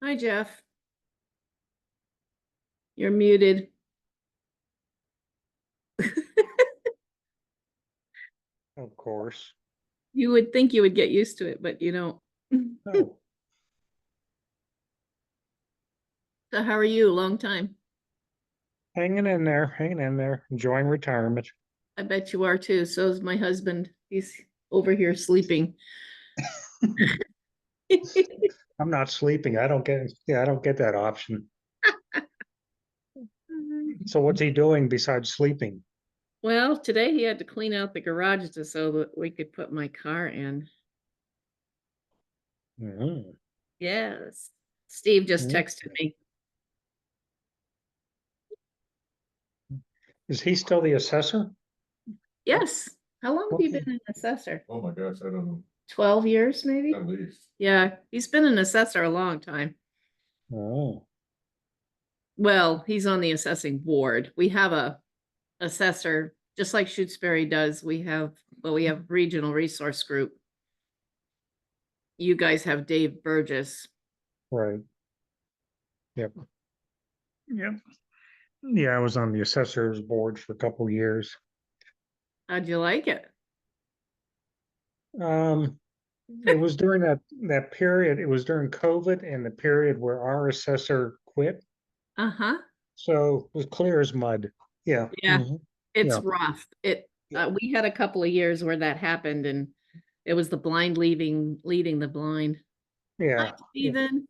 Hi, Jeff. You're muted. Of course. You would think you would get used to it, but you don't. Oh, So how are you? Long time. hanging in there, enjoying retirement. I bet you are too. So is my husband. He's over here sleeping. I'm not sleeping. I don't get that option. So what's he doing besides sleeping? Well, today he had to clean out the garage so that we could put my car in. Mhm. Yes. Steve just Mhm. texted me. Is he still the assessor? Yes. How long have you been Okay. an assessor? Oh my gosh, I don't know. 12 years, maybe? At least. Yeah, he's been an assessor a long time. Oh, Well, he's on the assessing board. We have a assessor, just like Shutesbury does. We have regional resource group. You guys have Dave Burgess. right. Yep. Yep. Yeah, I was on the assessor's board for a couple years. How'd you like it? Um, it was during that period. It was during COVID and the period where our assessor quit. Uh-huh. So it was clear as mud. Yeah. Yeah, it's Yeah. rough. Yeah. We had a couple of years where that happened and it was the blind leading the blind. Hi, Yeah. Yeah. Stephen.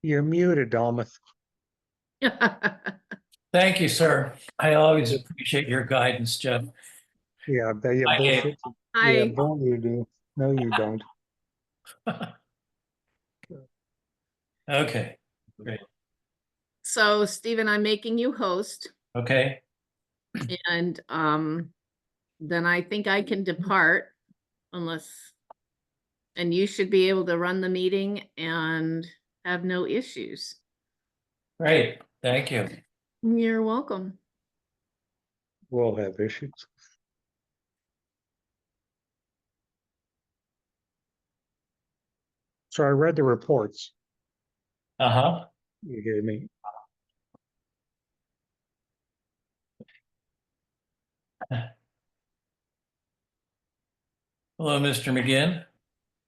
You're muted, Dalmas. Thank you, sir. I always appreciate your guidance, Jeff. Yeah, bet you Hi, Dave. bullshit. Yeah, Hi. both you do. No, you don't. Okay, great. So, Stephen, I'm making you host Okay, and then I think I can depart unless and you should be able to run the meeting and have no issues. great. Thank you. You're welcome. We'll have issues. So I read the reports Uh-huh. you gave me. Hello, Mr. McGinn.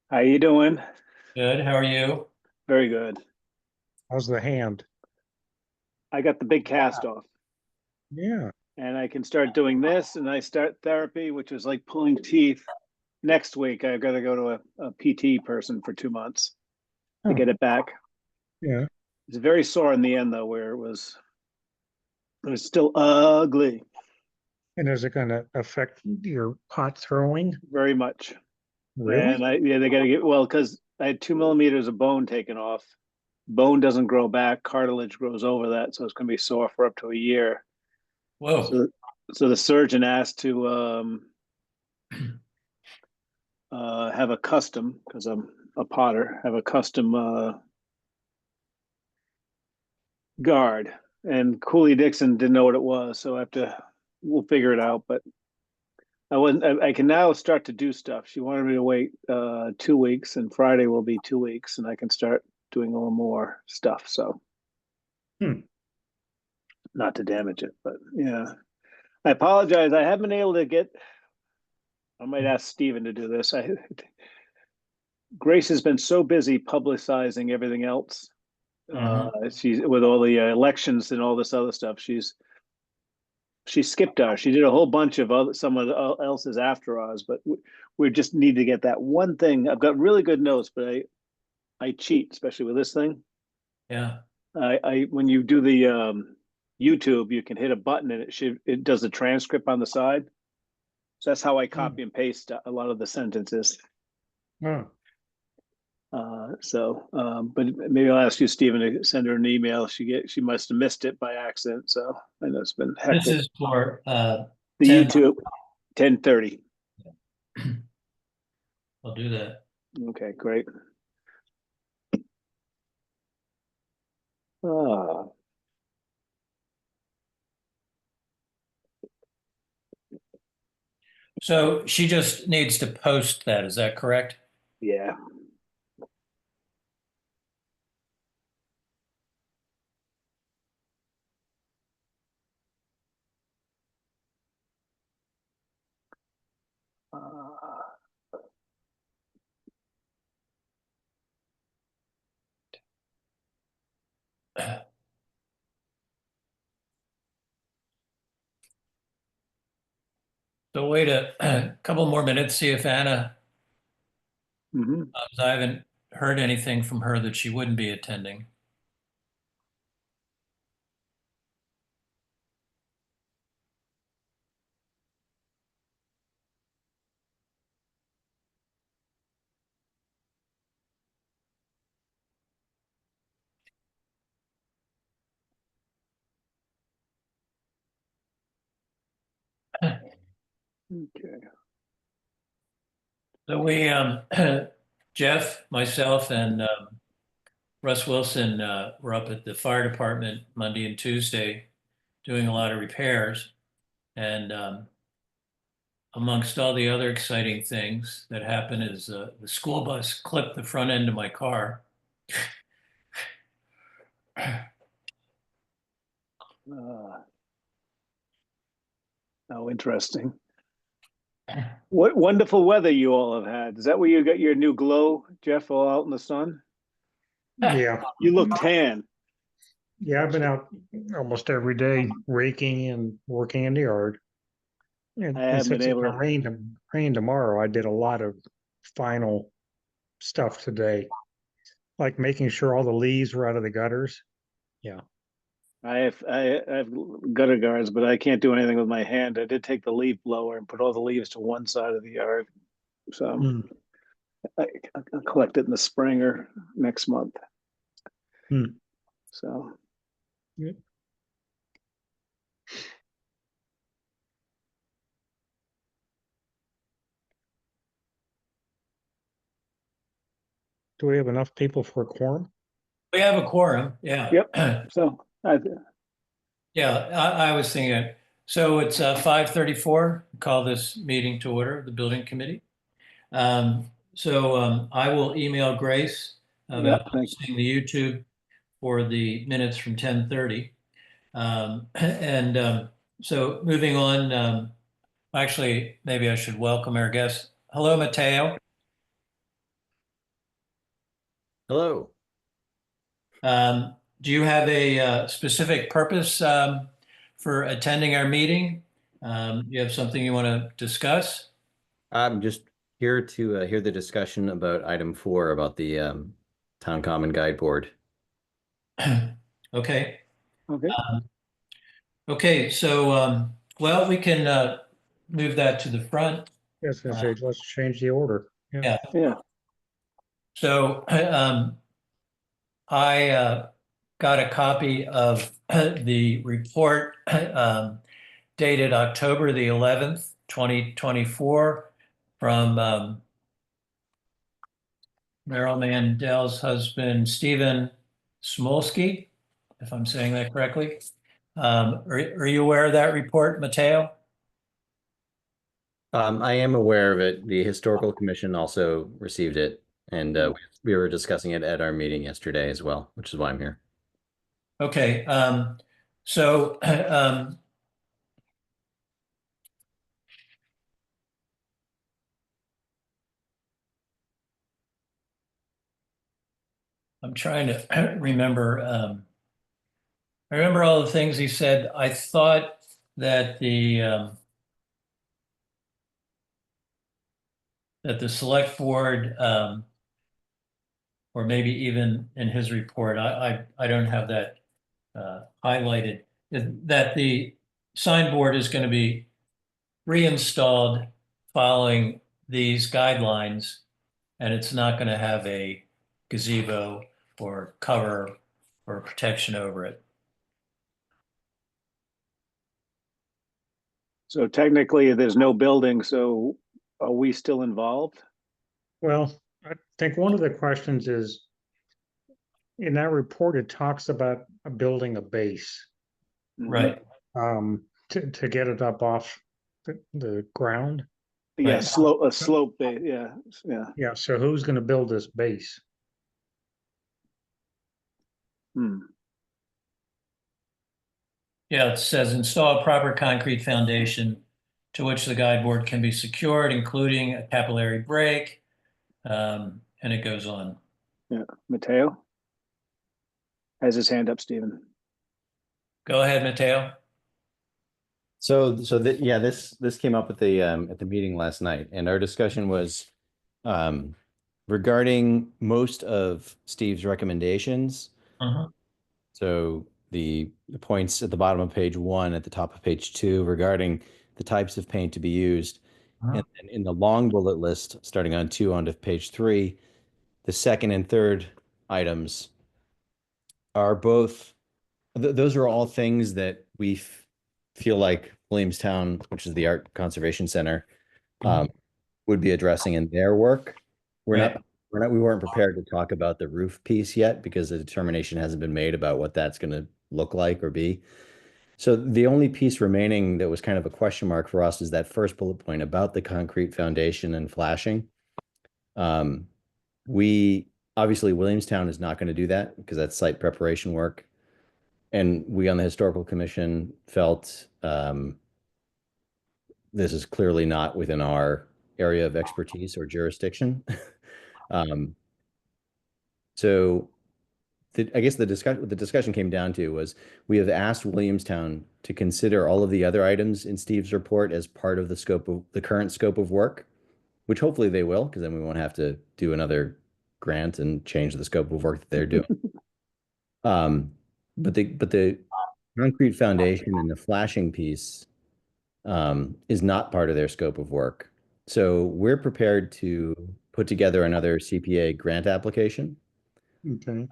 How you doing? Good. How are you? Very good. How's the hand? I got the big cast off Yeah. and I can start doing this and I start therapy, which is like pulling teeth. Next week, I got to go to a PT person for 2 months to Oh, get it back. yeah. It's very sore in the end though, where it was still ugly, And is it going to affect your pot throwing? very much. Really? And they got to get, well, because I had 2 millimeters of bone taken off. Bone doesn't grow back, cartilage grows over that, so it's going to be sore for up to a year. Whoa. So the surgeon asked to have a custom, because I'm a potter, have a custom guard. And Cooley Dixon didn't know what it was, so we'll figure it out. But I can now start to do stuff. She wanted me to wait 2 weeks, and Friday will be 2 weeks, and I can start doing a little more stuff. So Hmm. not to damage it, but yeah. I apologize. I haven't been able to get. I might ask Steven to do this. Grace has been so busy publicizing everything else. She's with all the elections and all this other stuff. She skipped ours. She did a whole bunch of someone else's after ours, but we just need to get that one thing. I've got really good notes, but I cheat, especially with this thing. Yeah. I when you do the YouTube, you can hit a button and it does a transcript on the side. So that's how I copy and paste a lot of the sentences. Oh, But maybe I'll ask you, Stephen, to send her an email. She must have missed it by accident. So I know it's been This hectic. is for The 10. YouTube, 10:30. I'll do that. Okay, great. Ah, So she just needs to post that. Is that correct? yeah. So wait a couple more minutes, see if Anna, Mhm. I haven't heard anything from her that she wouldn't be attending. Okay. So we, Jeff, myself, and Russ Wilson were up at the fire department Monday and Tuesday doing a lot of repairs. And amongst all the other exciting things that happened is the school bus clipped the front end of my car. Oh, interesting. What wonderful weather you all have had. Is that where you got your new glow, Jeff, all out in the sun? Yeah, You look tan. yeah, I've been out almost every day raking and working in the yard. And, I and haven't been since it's able gonna to. rain tomorrow, I did a lot of final stuff today, like making sure all the leaves were out of the gutters. Yeah. I have gutter guards, but I can't do anything with my hand. I did take the leaf blower and put all the leaves to one side of the yard. So Hmm. I'll collect it in the spring or next month. Hmm. So Yeah. Do we have enough people for a quorum? We have a quorum, yeah. yep. So I, Yeah, I was thinking, so it's 5:34, call this meeting to order, the building committee. So I will email Grace yep. about posting the YouTube for the minutes from 10:30. And so moving on, actually, maybe I should welcome our guest. Hello, Matteo. Hello. Do you have a specific purpose for attending our meeting? You have something you want to discuss? I'm just here to hear the discussion about item 4 about the Town Common Guide Board. Okay. Okay. Okay. So, well, we can move that to the front. Yes, I say, let's change the order. Yeah. Yeah. So, I got a copy of the report dated October the 11th, 2024 from Merrill Mandel's husband, Stephen Smolsky, if I'm saying that correctly. Are you aware of that report, Matteo? I am aware of it. The Historical Commission also received it, and we were discussing it at our meeting yesterday as well, which is why I'm here. Okay. So I'm trying to remember. I remember all the things he said. I thought that the select board, or maybe even in his report, I don't have that highlighted, that the signboard is going to be reinstalled following these guidelines, and it's not going to have a gazebo or cover or protection over it. So technically, there's no building. So are we still involved? Well, I think one of the questions is, in that report, it talks about building a base, Mhm. Right. to get it up off the ground. Yeah. Right. A slope base. Yeah. Yeah. Yeah, so who's gonna build this base? Hmm. Yeah, it says install a proper concrete foundation to which the guide board can be secured, including a capillary break, and it goes on. Yeah. Mateo has his hand up, Stephen. Go ahead, Matteo. Yeah, this came up at the meeting last night, and our discussion was um, regarding most of Steve's recommendations. Uh-huh. So the points at the bottom of page 1, at the top of page 2, regarding the types of paint to be used. Uh-huh. And then in the long bullet list, starting on 2 onto page 3, the second and third items are both, those are all things that we feel like Williamstown, which is the Art Conservation Center, um, would be addressing in their work. Right. We weren't prepared to talk about the roof piece yet because the determination hasn't been made about what that's going to look like or be. So the only piece remaining that was kind of a question mark for us is that first bullet point about the concrete foundation and flashing. We obviously Williamstown is not going to do that because that's site preparation work. And we on the historical commission felt this is clearly not within our area of expertise or jurisdiction. um, so I guess the discussion came down to was we have asked Williamstown to consider all of the other items in Steve's report as part of the scope of the current scope of work, which hopefully they will, because then we won't have to do another grant and change the scope of work that they're doing. But the concrete foundation and the flashing piece is not part of their scope of work. So we're prepared to put together another CPA grant application. Okay.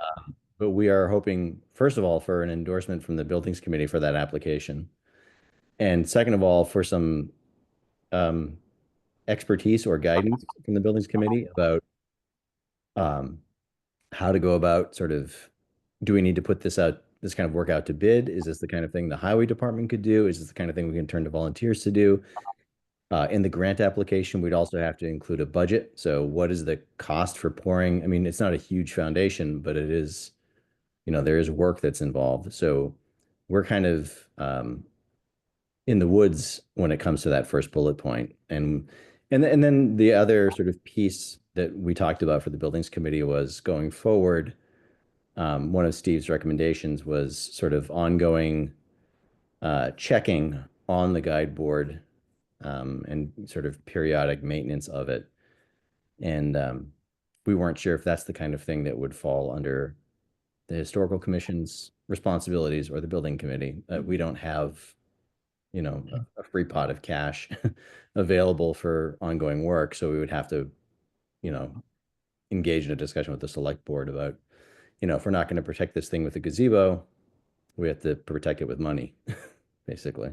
But we are hoping, first of all, for an endorsement from the buildings committee for that application. And second of all, for some um, expertise or guidance from the buildings committee about um, how to go about sort of, do we need to put this kind of work out to bid? Is this the kind of thing the highway department could do? Is this the kind of thing we can turn to volunteers to do? In the grant application, we'd also have to include a budget. So what is the cost for pouring? I mean, it's not a huge foundation, but it is, there is work that's involved. So we're kind of in the woods when it comes to that first bullet point. And then the other sort of piece that we talked about for the buildings committee was going forward. One of Steve's recommendations was sort of ongoing checking on the guide board and sort of periodic maintenance of it. And we weren't sure if that's the kind of thing that would fall under the historical commission's responsibilities or the building committee. We don't have, a free pot of cash available for ongoing work. So we would have to, engage in a discussion with the select board about, if we're not going to protect this thing with a gazebo, we have to protect it with money, basically.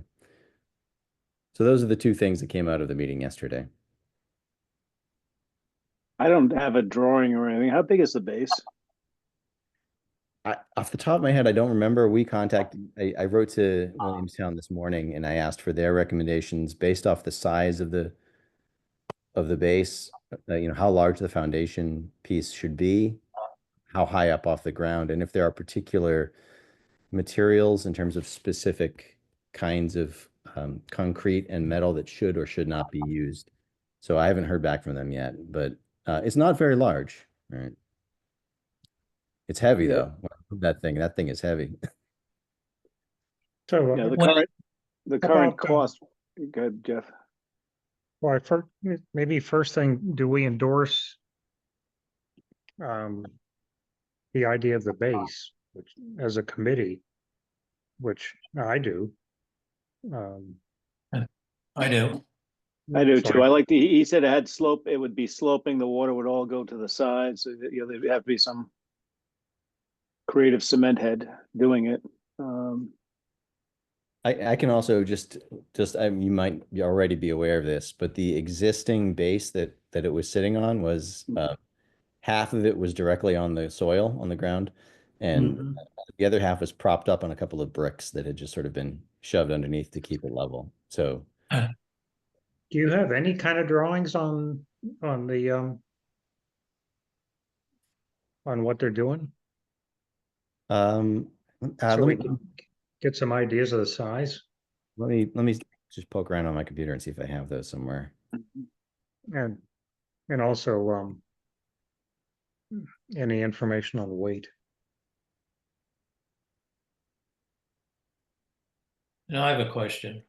So those are the two things that came out of the meeting yesterday. I don't have a drawing or anything. How big is the base? Off the top of my head, I don't remember. I wrote to Williamstown this morning and I asked for their recommendations based off the size of the base, how large the foundation piece should be, how high up off the ground, and if there are particular materials in terms of specific kinds of concrete and metal that should or should not be used. So I haven't heard back from them yet, but it's not very large, right? It's heavy though. That thing is heavy. So, Yeah, What- the How current about, cost. Good, Jeff. well, maybe first thing, do we endorse the idea of the base, which as a committee, which I do. I do. I do so too. I like he said it had slope, it would be sloping, the water would all go to the sides. So, there'd have to be some creative cement head doing it. I can also you might already be aware of this, but the existing base that it was sitting on was half of it was directly on the soil on the ground, and the other half was propped up on a couple of bricks that had just sort of been shoved underneath to keep it level. So do you have any kind of drawings on the on what they're doing? um, So let we me can get some ideas of the size let me just poke around on my computer and see if I have those somewhere. and also any information on the weight. Now I have a question.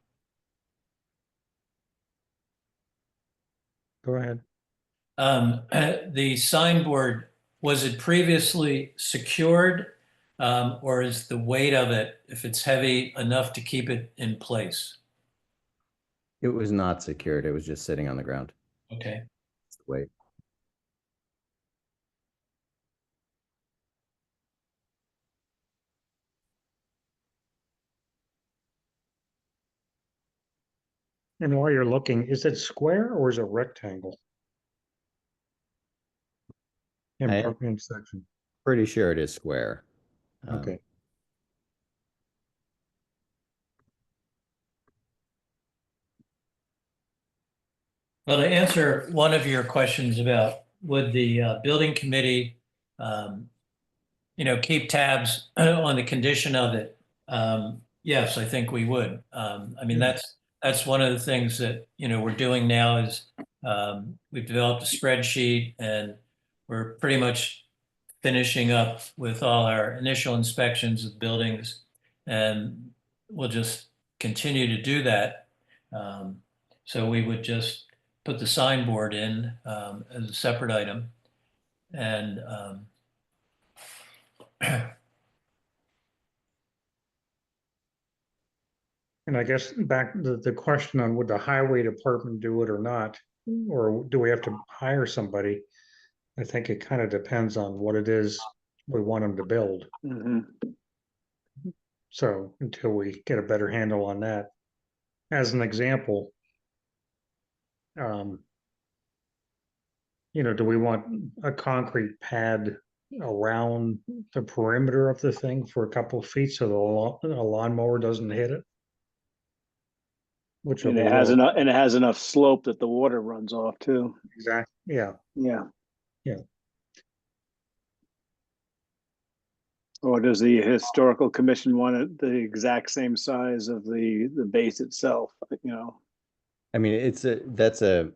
Go ahead. The signboard, was it previously secured? Or is the weight of it, if it's heavy enough to keep it in place? It was not secured. It was just sitting on the ground. Okay. Wait. And while you're looking, is it square or is it rectangle? I am In section. pretty sure it is square. Okay. Well, to answer one of your questions about would the building committee, keep tabs on the condition of it? Yes, I think we would. I mean, Yeah. that's one of the things that, we're doing now is we've developed a spreadsheet and we're pretty much finishing up with all our initial inspections of buildings, and we'll just continue to do that. So we would just put the signboard in as a separate item, and And I guess back to the question on would the highway department do it or not, or do we have to hire somebody? I think it kind of depends on what it is we want them to build. Mhm. So until we get a better handle on that, as an example, do we want a concrete pad around the perimeter of the thing for a couple of feet so the lawnmower doesn't hit it? Which will And be it has low. enough, and it has enough slope that the water runs off too. Exactly. Yeah. Yeah. Yeah. Or does the historical commission want it the exact same size of the base itself? I mean, the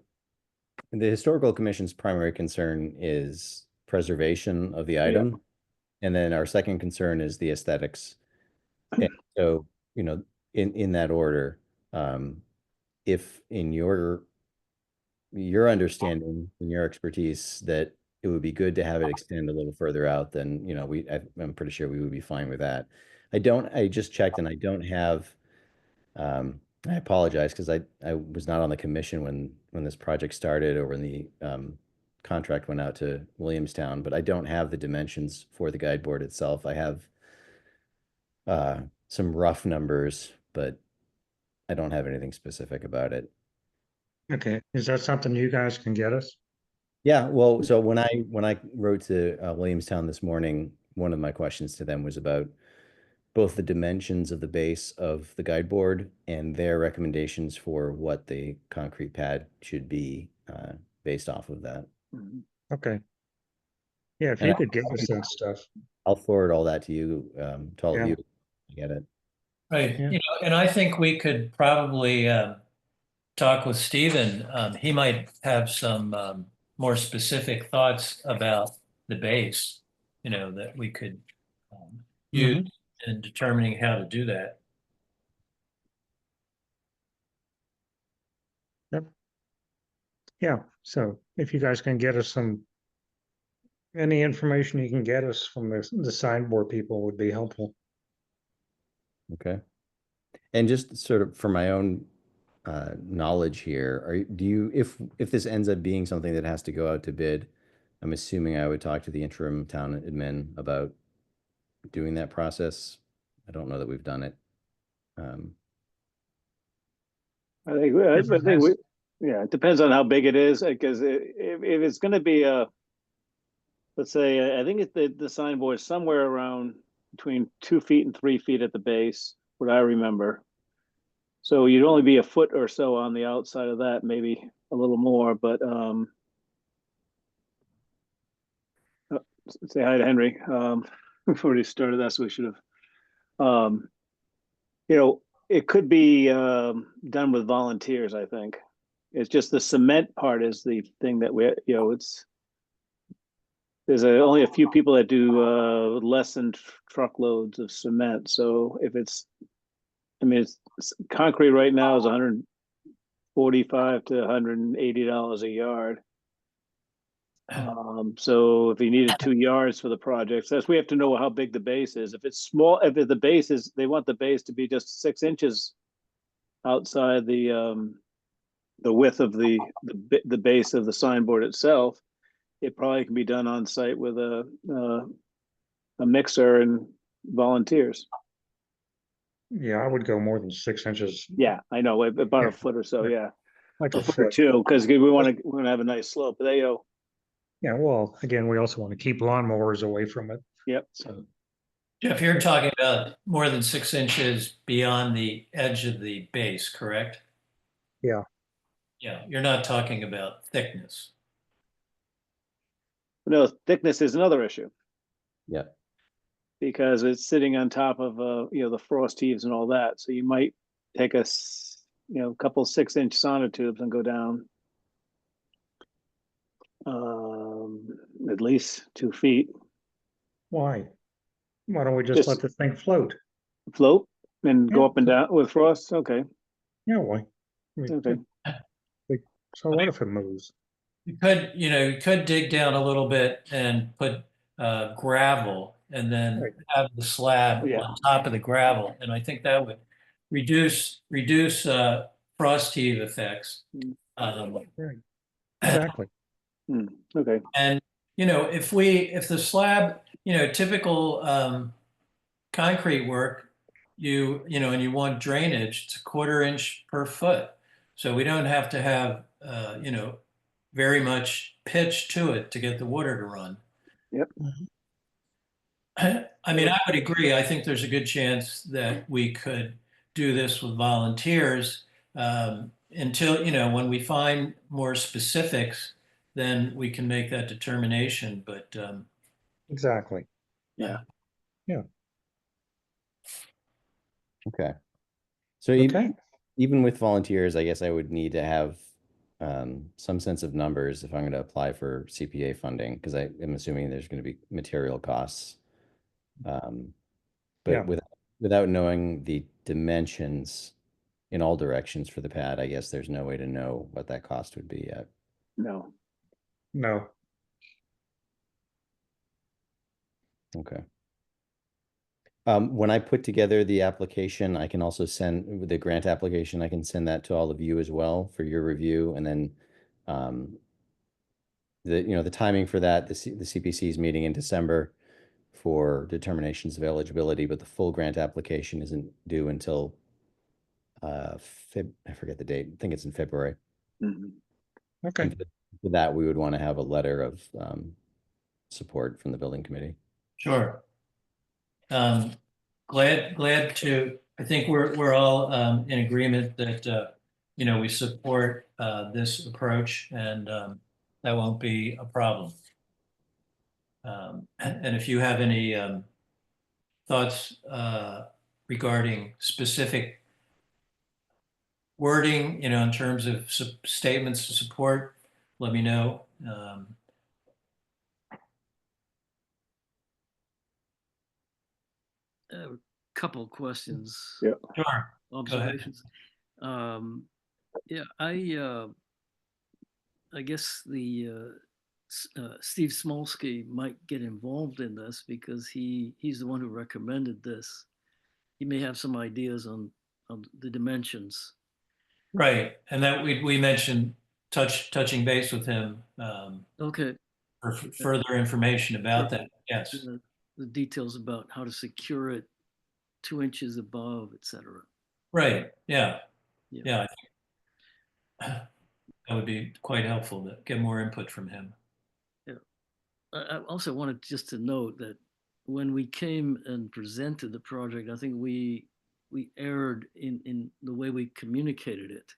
historical commission's primary concern is preservation of the item. And then our second concern is the aesthetics. And so, in that order, if in your understanding and your expertise that it would be good to have it extend a little further out, then, I'm pretty sure we would be fine with that. I just checked and I don't have, I apologize because I was not on the commission when this project started or when the contract went out to Williamstown, but I don't have the dimensions for the guide board itself. I have some rough numbers, but I don't have anything specific about it. Okay. Is that something you guys can get us? Yeah, well, so when I wrote to Williamstown this morning, one of my questions to them was about both the dimensions of the base of the guide board and their recommendations for what the concrete pad should be based off of that. Mhm. Okay. Yeah, if And you could give us that stuff. I'll forward all that to you, to all of Yeah. you. Get it. right, Yeah. and I think we could probably talk with Stephen. He might have some more specific thoughts about the base, that we could use in determining how to do that. Yep. Yeah. So if you guys can get us any information you can get us from the signboard people would be helpful. Okay. And just sort of for my own knowledge here, do you, if this ends up being something that has to go out to bid, I'm assuming I would talk to the interim town admin about doing that process. I don't know that we've done it. I think yeah, it depends on how big it is, because if it's going to be let's say, I think it's the signboard is somewhere around between 2 feet and 3 feet at the base, what I remember. So you'd only be a foot or so on the outside of that, maybe a little more, but say hi to Henry. Before he started that, so we should have. It could be done with volunteers, I think. It's just the cement part is the thing that there's only a few people that do less than truckloads of cement. So if it's concrete right now is $45 to $180 a yard. So if he needed 2 yards for the project, so we have to know how big the base is. If it's small, if the base is, they want the base to be just 6 inches outside the width of the base of the signboard itself, it probably can be done on site with a mixer and volunteers. Yeah, I would go more than 6 inches, Yeah, I know, about Yeah. a foot or so, yeah. like A a foot or foot. two, because we're gonna have a nice slope. They Yeah, well, again, we also want to keep lawnmowers away from it. Yep. So, Jeff, you're talking about more than 6 inches beyond the edge of the base, correct? yeah, Yeah, you're not talking about thickness. no, thickness is another issue Yeah. because it's sitting on top of the frost heaves and all that. So you might take a couple 6-inch sonotubes and go down at least 2 feet, why? Why don't we just let just the thing float? float and go Yeah. up and down with frost. Okay, Yeah, why? I mean, okay. so what if it moves? You could dig down a little bit and put gravel and then Right. have the slab Yeah. on top of the gravel. And I think that would reduce frost heave effects. Right, exactly. Okay. And, if the slab, typical concrete work, and you want drainage, it's 1/4 inch per foot. So we don't have to have, very much pitch to it to get the water to run. Yep. I mean, I would agree. I think there's a good chance that we could do this with volunteers until, when we find more specifics, then we can make that determination. But Exactly. Yeah. Okay. So even, Okay. even with volunteers, I guess I would need to have some sense of numbers if I'm going to apply for CPA funding, because I am assuming there's going to be material costs. But Yeah. without knowing the dimensions in all directions for the pad, I guess there's no way to know what that cost would be yet. No. No. Okay. When I put together the application, I can also send the grant application. I can send that to all of you as well for your review, and then the timing for that, the CPC's meeting in December for determinations of eligibility, but the full grant application isn't due until I forget the date. I think it's in February. Mhm. Okay. And for that, we would want to have a letter of support from the building committee. sure. Glad to, I think we're all in agreement that, we support this approach, and that won't be a problem. And if you have any thoughts regarding specific wording, in terms of statements to support, let me know. A couple questions. Yeah. Sure. Observations. Yeah, I guess Steve Smolsky might get involved in this because he's the one who recommended this. He may have some ideas on the dimensions. Right, and that we mentioned touching base with him Okay. for further information about that. Yes. The details about how to secure it 2 inches above, etc. Right. Yeah. Yeah. Yeah. I think that would be quite helpful to get more input from him. I also wanted just to note that when we came and presented the project, I think we erred in the way we communicated it.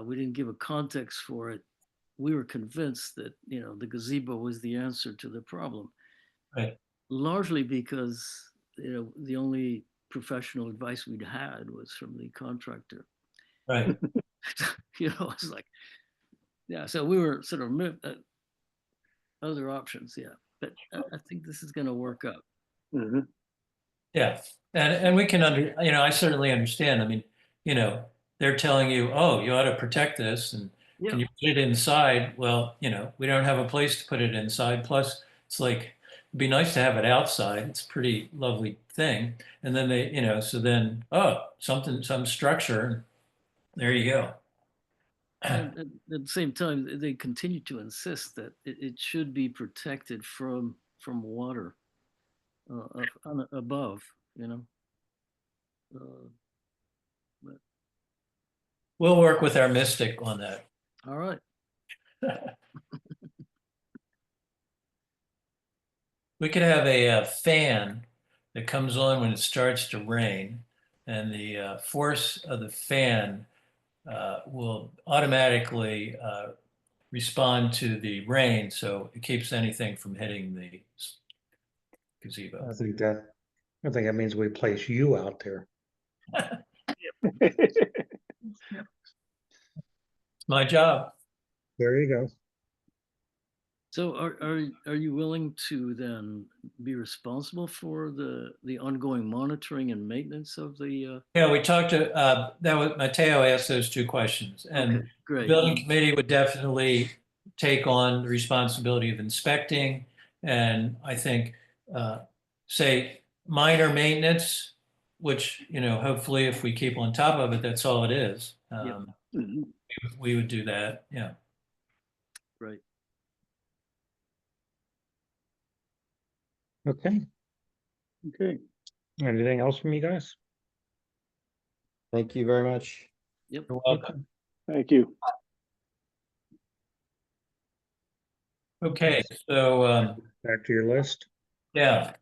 We didn't give a context for it. We were convinced that the gazebo was the answer to the problem, Right. largely because the only professional advice we'd had was from the contractor. Right. It's like, yeah. So we were sort of other options, yeah. But I think this is going to work out. Mhm. Yeah. And we can I certainly understand. I mean, they're telling you, oh, you ought to protect this and Yeah. can you put it inside? Well, we don't have a place to put it inside. Plus, it's like, it'd be nice to have it outside. It's a pretty lovely thing. And then so then, oh, some structure, there you go. And at the same time, they continue to insist that it should be protected from water above, Uh, but, We'll work with our mystic on that. all right. We could have a fan that comes on when it starts to rain, and the force of the fan will automatically respond to the rain, so it keeps anything from hitting the gazebo. I think that means we place you out there. It's my job. There you go. So are you willing to then be responsible for the ongoing monitoring and maintenance of the? Yeah, we talked to that was Matteo asked those two questions, and Okay, great. building committee would definitely take on the responsibility of inspecting, and I think say minor maintenance, which hopefully if we keep on top of it, that's all it is. Mhm. We would do that. Yeah. Right. Okay. Okay, Anything else from you guys? Thank you very much. Yep. You're welcome. thank you. Okay, so Back to your list. yeah.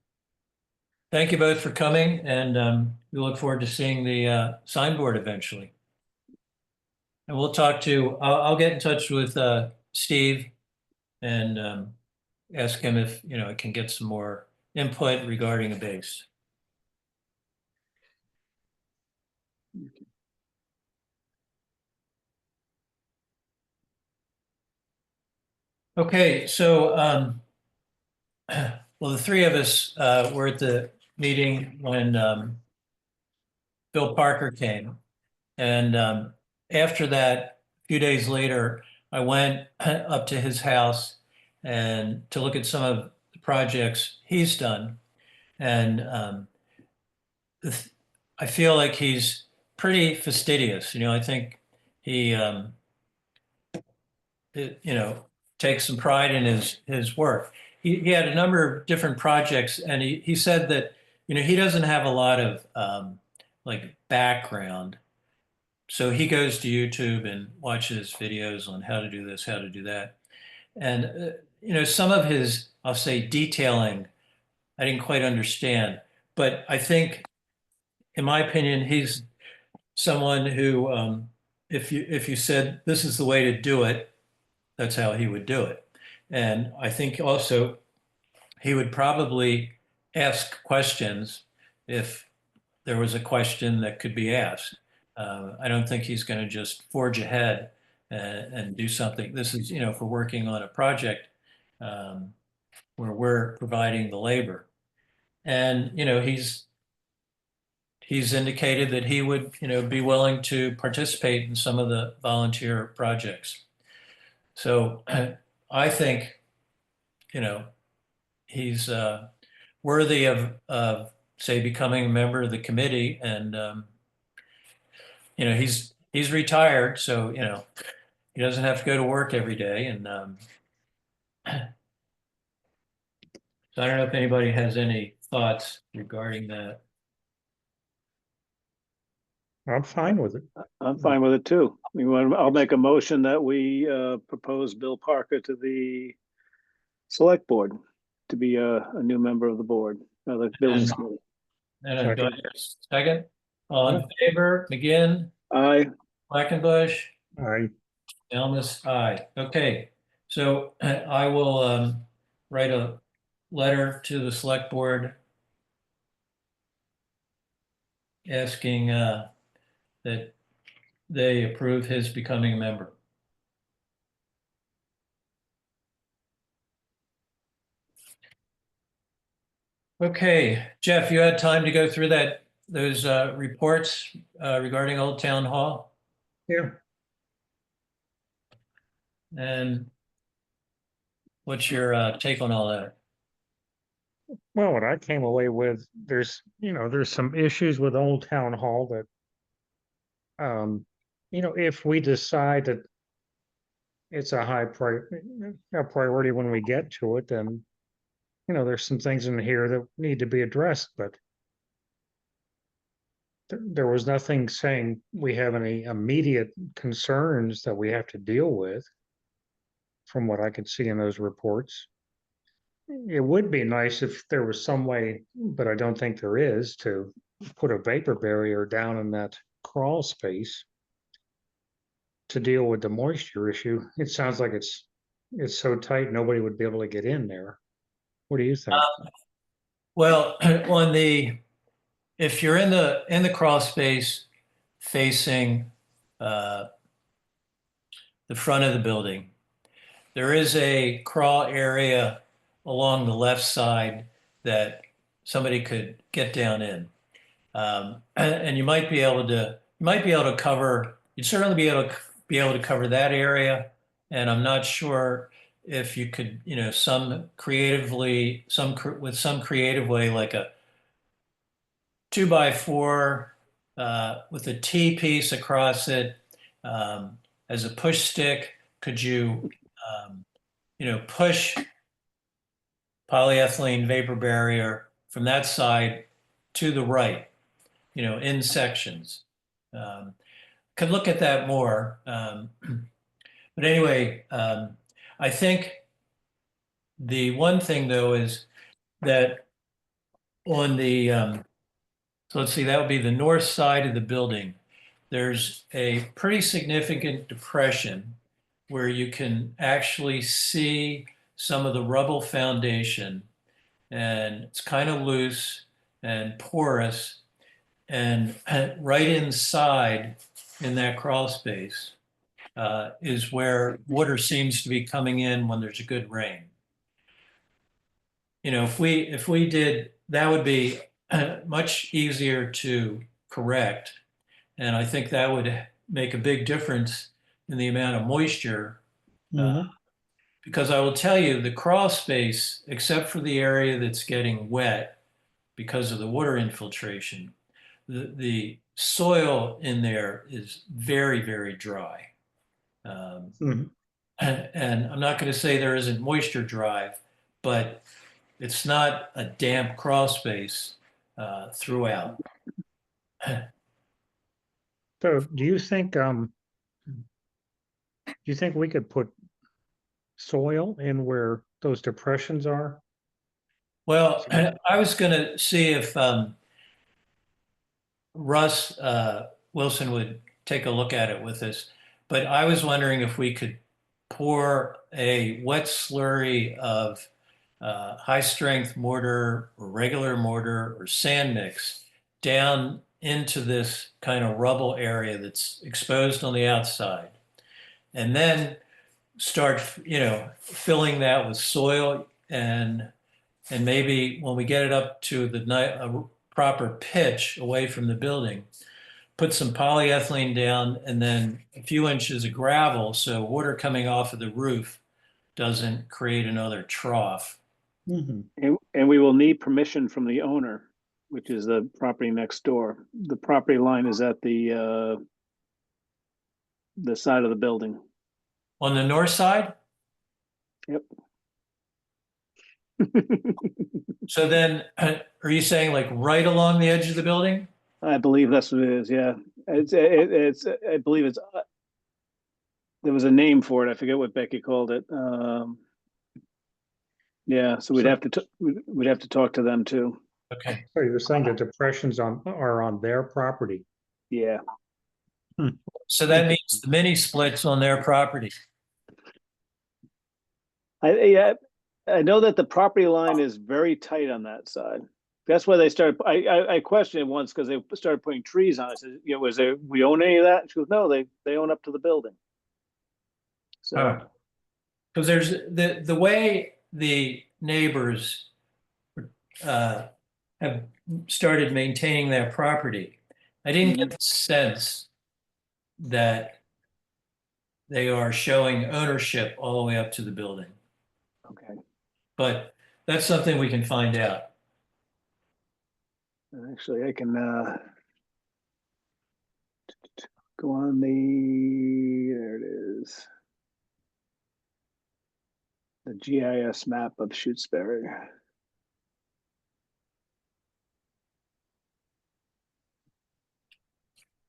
Thank you both for coming, and we look forward to seeing the signboard eventually. And we'll talk to, I'll get in touch with Steve and ask him if, I can get some more input regarding a base. Okay, so, well, the three of us were at the meeting when Bill Parker came. And after that, a few days later, I went up to his house and to look at some of the projects he's done. And I feel like he's pretty fastidious. I think he, takes some pride in his work. He had a number of different projects, and he said that, he doesn't have a lot of like background. So he goes to YouTube and watches videos on how to do this, how to do that. And, some of his, I'll say, detailing, I didn't quite understand. But I think, in my opinion, he's someone who, if you said this is the way to do it, that's how he would do it. And I think also he would probably ask questions if there was a question that could be asked. I don't think he's going to just forge ahead and do something. This is, if we're working on a project where we're providing the labor. And, he's indicated that he would, be willing to participate in some of the volunteer projects. So I think, he's worthy of, say, becoming a member of the committee. And, he's retired, so, he doesn't have to go to work every day. And so I don't know if anybody has any thoughts regarding that. I'm fine with it. I'm fine with it too. I'll make a motion that we propose Bill Parker to the select board to be a new member of the board, the buildings committee. And do I hear a second? All in favor, McGinn, Aye. Blackenbush, I Elmas, aye. Okay, so I will write a letter to the select board asking that they approve his becoming a member. Okay, Jeff, you had time to go through those reports regarding Old Town Hall? Yeah. And what's your take on all that? Well, what I came away with, there's some issues with Old Town Hall that, if we decide that it's a priority when we get to it, then, there's some things in here that need to be addressed, but there was nothing saying we have any immediate concerns that we have to deal with from what I could see in those reports. It would be nice if there was some way, but I don't think there is, to put a vapor barrier down in that crawl space to deal with the moisture issue. It sounds like it's so tight, nobody would be able to get in there. What do you think? Well, if you're in the crawl space facing uh, the front of the building, there is a crawl area along the left side that somebody could get down in. And you'd certainly be able to cover that area. And I'm not sure if you could, with some creative way, like a 2x4 with a T piece across it as a push stick. Could you, push polyethylene vapor barrier from that side to the right, in sections? Could look at that more. But anyway, I think the one thing though is that on so let's see, that would be the north side of the building. There's a pretty significant depression where you can actually see some of the rubble foundation, and it's kind of loose and porous. And right inside in that crawl space is where water seems to be coming in when there's a good rain. If we did, that would be much easier to correct. And I think that would make a big difference in the amount of moisture. Because I will tell you, the crawl space, except for the area that's getting wet because of the water infiltration, the soil in there is very, very dry. Mhm. And I'm not going to say there isn't moisture drive, but it's not a damp crawl space throughout. So do you think we could put soil in where those depressions are? Well, I was going to see if Russ Wilson would take a look at it with us, but I was wondering if we could pour a wet slurry of high strength mortar or regular mortar or sand mix down into this kind of rubble area that's exposed on the outside, and then start, filling that with soil, and maybe when we get it up to a proper pitch away from the building, put some polyethylene down and then a few inches of gravel so water coming off of the roof doesn't create another trough. And we will need permission from the owner, which is the property next door. The property line is at the side of the building. On the north side? Yep. So then, are you saying like right along the edge of the building? I believe that's what it is. Yeah, it's I believe it's there was a name for it. I forget what Becky called it. Yeah, so we'd have to talk to them too. Okay. So you're saying the depressions are on their property? Yeah. So that means the mini splits on their property. I know that the property line is very tight on that side. That's why they started. I questioned it once because they started putting trees on it. I said, we own any of that? She goes, no, they own up to the building. So, because there's the way the neighbors have started maintaining their property, I didn't get the sense that they are showing ownership all the way up to the building. Okay. But that's something we can find out. Actually, I can go on there it is. The GIS map of Shutesbury.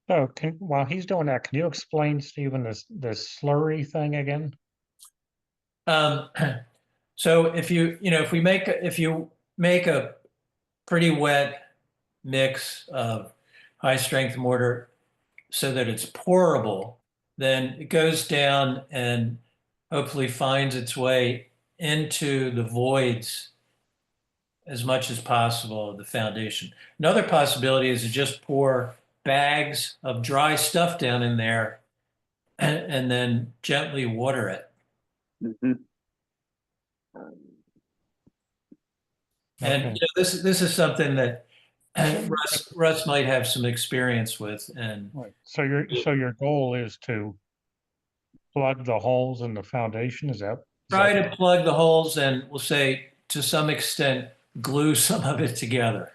So while he's doing that, can you explain, Stephen, this slurry thing again? So if you make a pretty wet mix of high strength mortar so that it's pourable, then it goes down and hopefully finds its way into the voids as much as possible of the foundation. Another possibility is to just pour bags of dry stuff down in there and then gently water it. Mhm. And Okay. this is something that Russ might have some experience with. And Right. So your goal is to plug the holes in the foundation, is that? try to plug the holes and we'll say to some extent glue some of it together.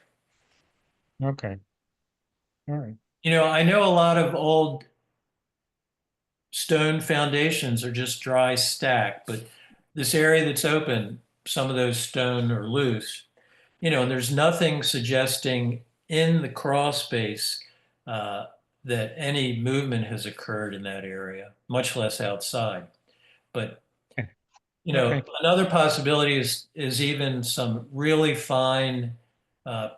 Okay. All right. I know a lot of old stone foundations are just dry stack, but this area that's open, some of those stone are loose, and there's nothing suggesting in the crawl space that any movement has occurred in that area, much less outside. But Okay. another possibility is even some really fine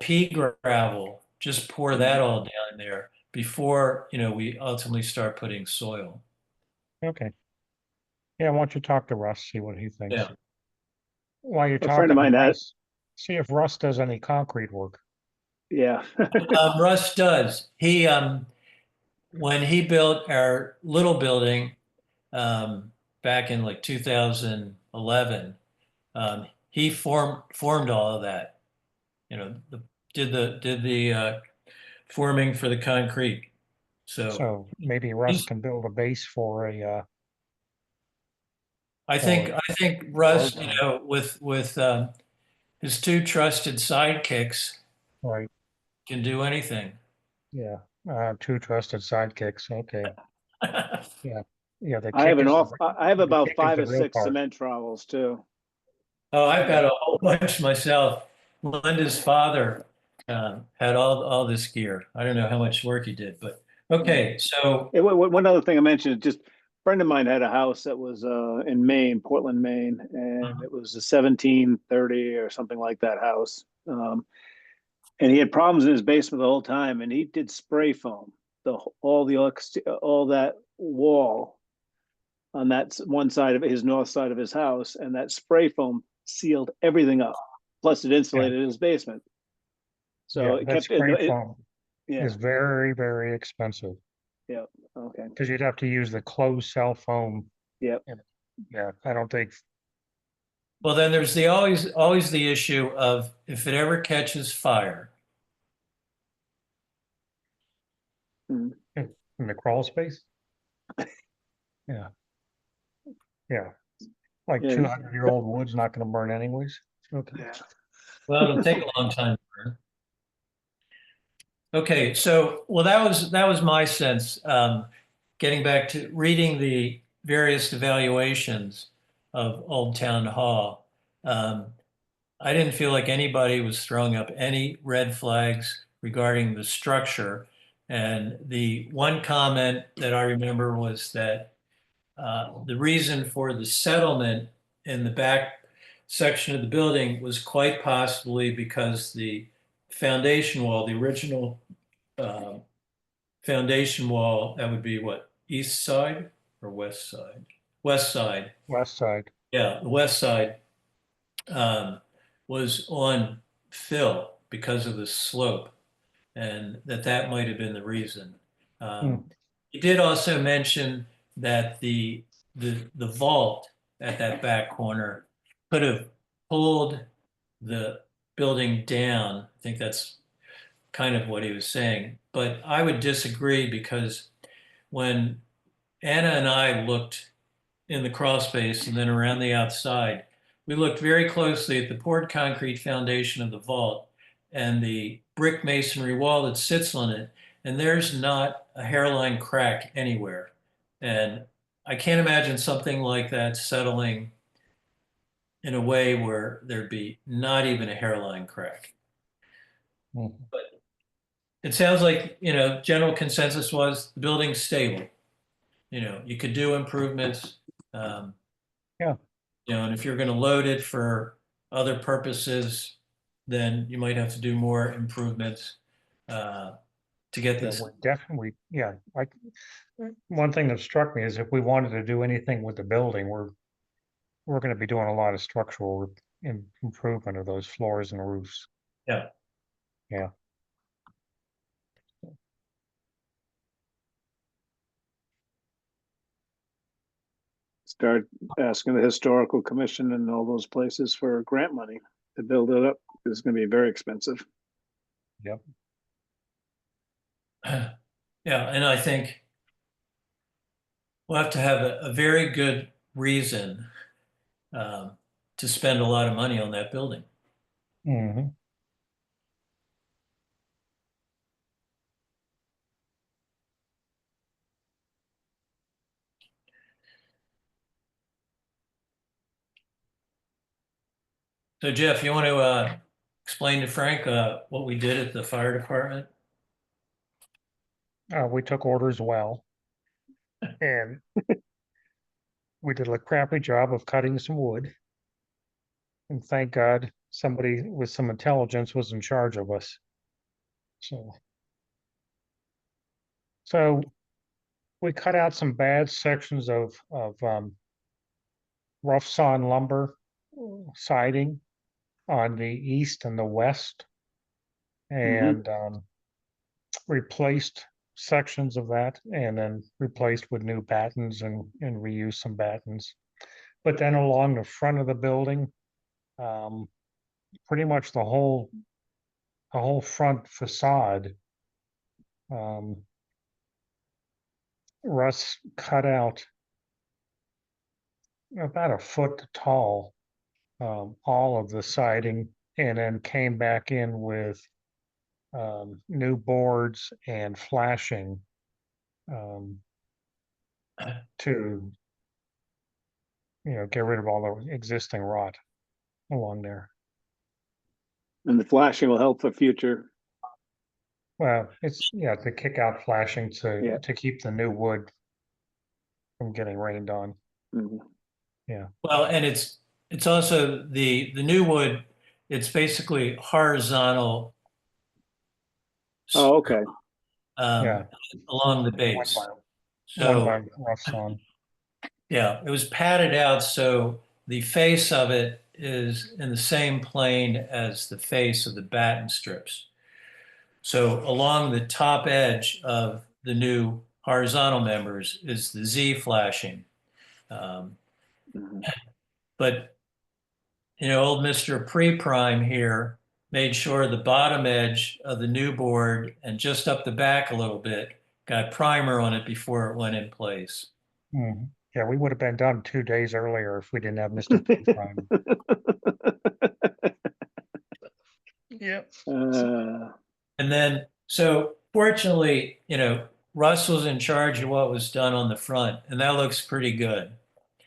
pea gravel. Just pour that all down there before we ultimately start putting soil. Okay. Yeah, why don't you talk to Russ, see what he thinks. Yeah. While you're A friend talking of to mine had, Russ, see if Russ does any concrete work. yeah. Russ does. When he built our little building back in like 2011, he formed all of that. Did the forming for the concrete. So Maybe Russ can build a base for a, I think Russ, program. with his two trusted sidekicks, right, can do anything. yeah, two trusted sidekicks, okay, yeah. Yeah, the I have kick an is, off. I have the about kick is 5 the or real 6 part. cement trowels too. Oh, I've got a whole bunch myself. Linda's father had all this gear. I don't know how much work he did, but okay. So One other thing I mentioned, just a friend of mine had a house that was in Maine, Portland, Maine, and it was a 1730 or something like that house. And he had problems in his basement the whole time, and he did spray foam all that wall on that one side of his north side of his house, and that spray foam sealed everything up. Plus, it insulated his basement, so Yeah, it that kept it. spray foam Yeah, is very, very expensive, yeah, okay, because you'd have to use the closed cell foam. yeah. And, yeah, I don't think, well, then there's always the issue of if it ever catches fire. Mm. in the crawl space. Yeah, yeah, like Yeah. 200-year-old wood's not gonna burn anyways, okay. Yeah. Well, it'll take a long time to burn. Okay, so that was my sense. Getting back to reading the various evaluations of Old Town Hall, I didn't feel like anybody was throwing up any red flags regarding the structure. And the one comment that I remember was that the reason for the settlement in the back section of the building was quite possibly because the foundation wall, the original uh, foundation wall, that would be what, east side or west side? West side. West side, Yeah, the west side um, was on fill because of the slope, and that might have been the reason. Hmm. He did also mention that the vault at that back corner could have pulled the building down. I think that's kind of what he was saying, but I would disagree because when Anna and I looked in the crawl space and then around the outside. We looked very closely at the poured concrete foundation of the vault and the brick masonry wall that sits on it, and there's not a hairline crack anywhere. And I can't imagine something like that settling in a way where there'd be not even a hairline crack. Mhm. It sounds like, general consensus was the building's stable. You could do improvements. Yeah. And if you're going to load it for other purposes, then you might have to do more improvements to get Yeah, this. we're definitely, yeah, like, one thing that struck me is if we wanted to do anything with the building, we're gonna be doing a lot of structural improvement of those floors and roofs. Yeah. Yeah. Start asking the historical commission and all those places for grant money to build it up. It's going to be very expensive. Yep. Yeah. And I think we'll have to have a very good reason to spend a lot of money on that building. Hmm. So Jeff, you want to explain to Frank what we did at the fire department? We took orders well. And we did a crappy job of cutting some wood. And thank God somebody with some intelligence was in charge of us. So we cut out some bad sections of rough sawn lumber siding on the east and the west, and replaced sections of that, and then replaced with new battens and reused some battens. But then along the front of the building, pretty much the whole front facade, Russ cut out about a foot tall, all of the siding, and then came back in with new boards and flashing, to get rid of all the existing rot along there. And the flashing will help for future. Well, it's to kick out flashing Yeah. to keep the new wood from getting rained on. Mhm. Well, and it's also the new wood. It's basically horizontal Oh, okay. Yeah. along the One base. by So rough sawn. yeah, it was padded out so the face of it is in the same plane as the face of the batten strips. So along the top edge of the new horizontal members is the Z flashing. Mhm. But old Mr. Pre-Prime here made sure the bottom edge of the new board and just up the back a little bit got primer on it before it went in place. Mhm. Yeah, we would have been done 2 days earlier if we didn't have Mr. Prime. Yep. And then, so fortunately, Russ was in charge of what was done on the front, and that looks pretty good.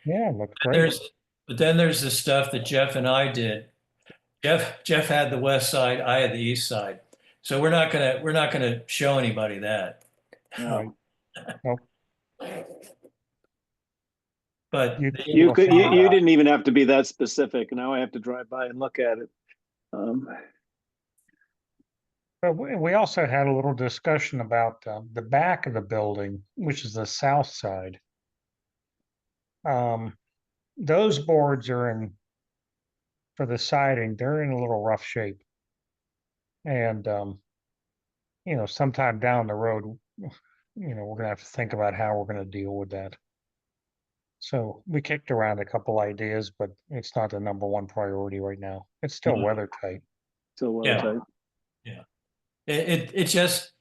Yeah, it looked great. But then there's the stuff that Jeff and I did. Jeff had the west side, I had the east side. So we're not gonna show anybody that. Right. Nope. But You You could. You didn't even have to be that specific. Now I have to drive by and look at it. But we also had a little discussion about the back of the building, which is the south side. Those boards are in, for the siding, they're in a little rough shape. And, sometime down the road, we're gonna have to think about how we're gonna deal with that. So we kicked around a couple ideas, but it's not the number one priority right now. It's still weather tight. So well Yeah. tight. Yeah, it just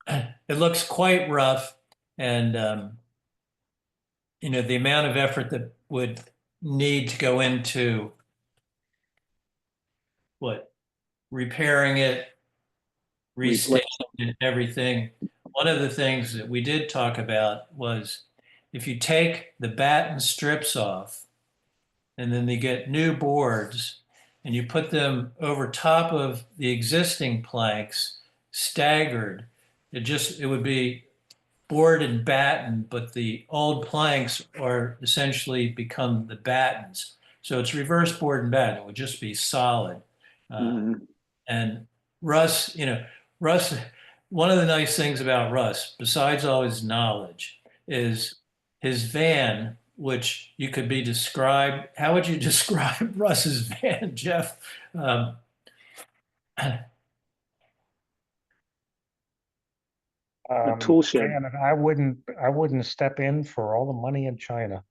it looks quite rough, and the amount of effort that would need to go into repairing it, restaging it, and everything. One of the things that we did talk about was if you take the batten strips off and then they get new boards and you put them over top of the existing planks staggered, it would be board and batten, but the old planks are essentially become the battens. So it's reverse board and batten. It would just be solid. Mhm. And Russ, Russ, one of the nice things about Russ, besides all his knowledge, is his van, which you could be described. How would you describe Russ's van, Jeff? Um, A tool shed. And I wouldn't step in for all the money in China.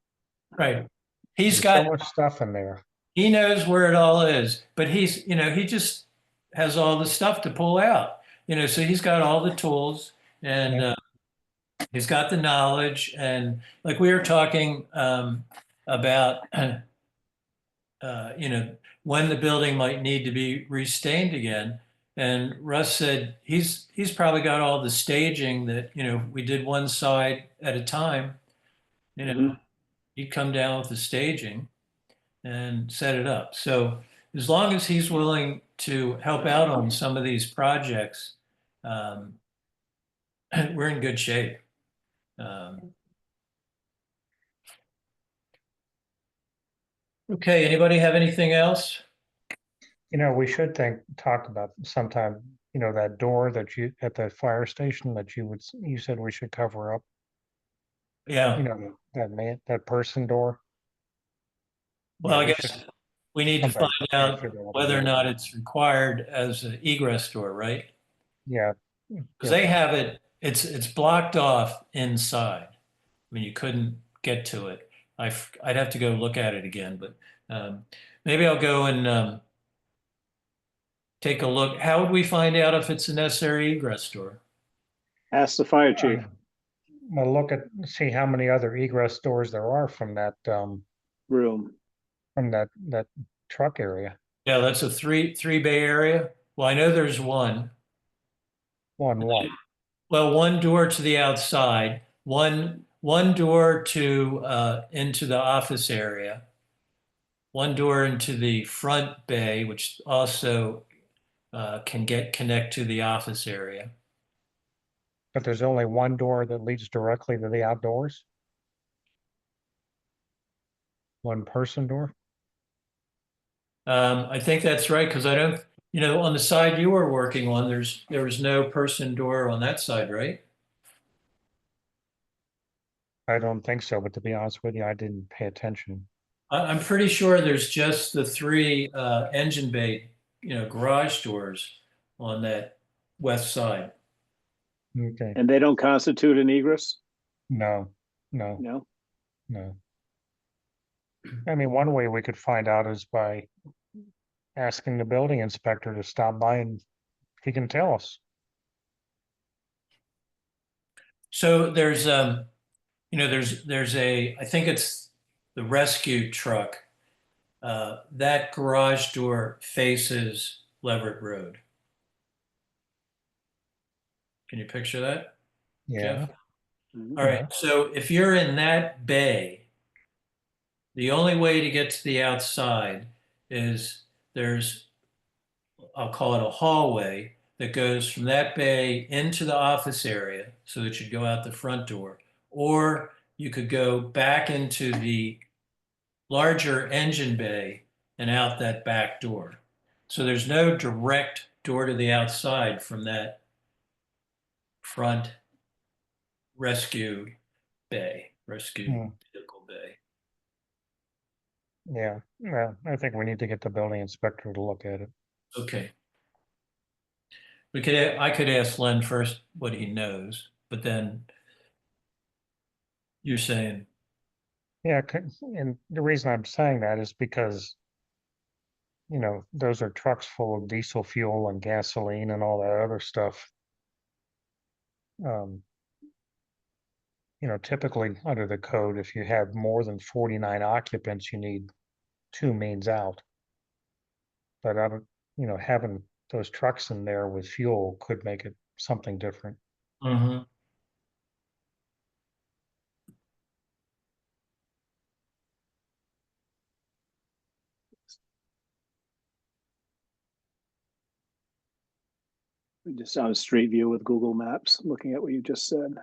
right. He's There's so got, much stuff in there. he knows where it all is, but he just has all the stuff to pull out, so he's got all the tools and, Yeah. he's got the knowledge, and like we were talking about, when the building might need to be restained again. And Russ said he's probably got all the staging that we did one side at a time. Mhm. He'd come down with the staging and set it up. So as long as he's willing to help out on some of these projects, um, we're in good shape. Okay, anybody have anything else? We should talk about sometime, that door that you, at the fire station that you said we should cover up, Yeah. that person door. Well, I we guess should- we need to find somebody out should be able to whether or do it. not it's required as an egress door, right? Yeah. Because yeah. they have it's blocked off inside. I mean, you couldn't get to it. I'd have to go look at it again, but maybe I'll go and take a look. How would we find out if it's a necessary egress door? Ask the fire chief. We'll see how many other egress doors there are from that, Room. from that truck area. Yeah, that's a three bay area. Well, I know there's one. What? Well, one door to the outside, one door to into the office area, one door into the front bay, which also can connect to the office area. But there's only one door that leads directly to the outdoors? One person door? I think that's right because I don't, on the side you were working on, there was no person door on that side, right? I don't think so, but to be honest with you, I didn't pay attention. I'm pretty sure there's just the three engine bay, garage doors on that west side. Okay, And they don't constitute an egress? no. No? I mean, one way we could find out is by asking the building inspector to stop by and he can tell us. So there's I think it's the rescue truck. That garage door faces Leverett Road. Can you picture that, Yeah, Jeff? Mhm. All right. So if you're in that bay, the only way to get to the outside is I'll call it a hallway that goes from that bay into the office area. So it should go out the front door. Or you could go back into the larger engine bay and out that back door. So there's no direct door to the outside from that front rescue Hmm. vehicle bay. yeah. I think we need to get the building inspector to look at it. Okay. I could ask Len first what he knows, but then you're saying, Yeah, and the reason I'm saying that is because, those are trucks full of diesel fuel and gasoline and all that other stuff. Um, typically under the code, if you have more than 49 occupants, you need 2 mains out. But I don't, having those trucks in there with fuel could make it something different. Mhm. Just on Street View with Google Maps, looking at what you just said.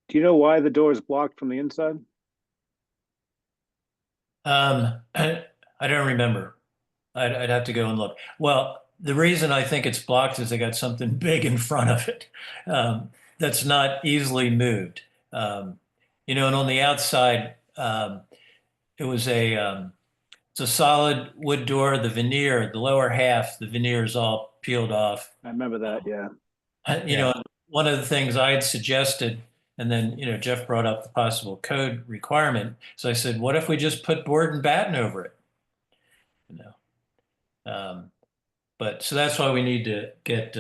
Do you know why the door is blocked from the inside? I don't remember. I'd have to go and look. Well, the reason I think it's blocked is they got something big in front of it that's not easily moved. And on the outside, it was it's a solid wood door. The veneer, the lower half, the veneer is all peeled off. I remember that, yeah. One of the things I had suggested, and then, Jeff brought up the possible code requirement. So I said, what if we just put board and batten over it? But so that's why we need to get,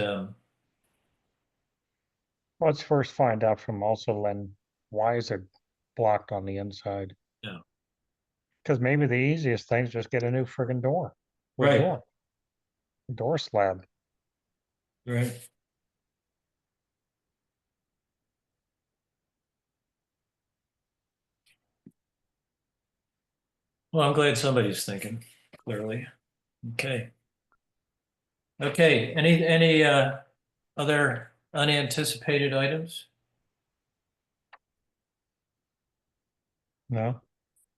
Let's first find out from also Len, why is it blocked on the inside? Yeah. Because maybe the easiest thing is just get a new friggin' door. Right. Door slab. right. Well, I'm glad somebody's thinking clearly. Okay. Okay, any other unanticipated items? No?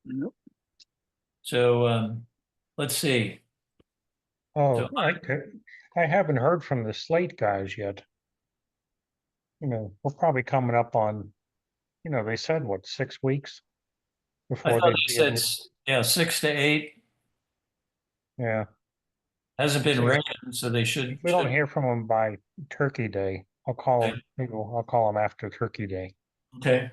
Nope. So let's see. Oh, So I haven't heard from the Slate guys yet. We're probably coming up on, they said what, 6 weeks I before thought they'd they be said, able, 6 to 8. yeah. Hasn't been Six- raining, so they should. If we don't hear from them by Turkey Day, I'll call Okay. them, maybe I'll call them after Turkey Day. Okay.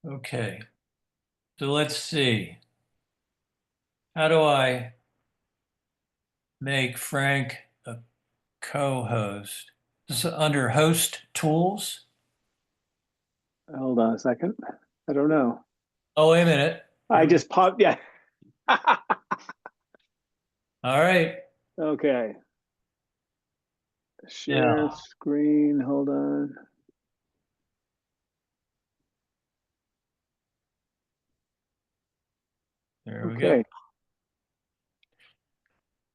Okay. So let's see. How do I make Frank a co-host? This is under host tools. Hold on a second. I don't know. Oh, wait a minute. I just popped, yeah. All right. Okay. Share screen, hold on. There we Okay.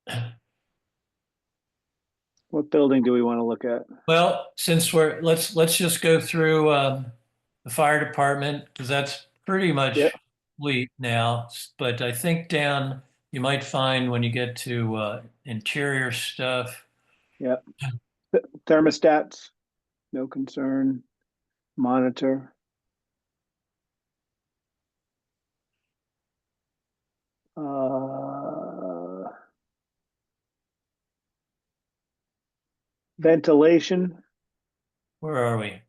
go. What building do we want to look at? Well, since let's just go through the fire department because that's pretty much Yep. complete now. But I think down you might find when you get to interior stuff. Yep. Thermostats, no concern. Monitor. Ventilation, Where are we?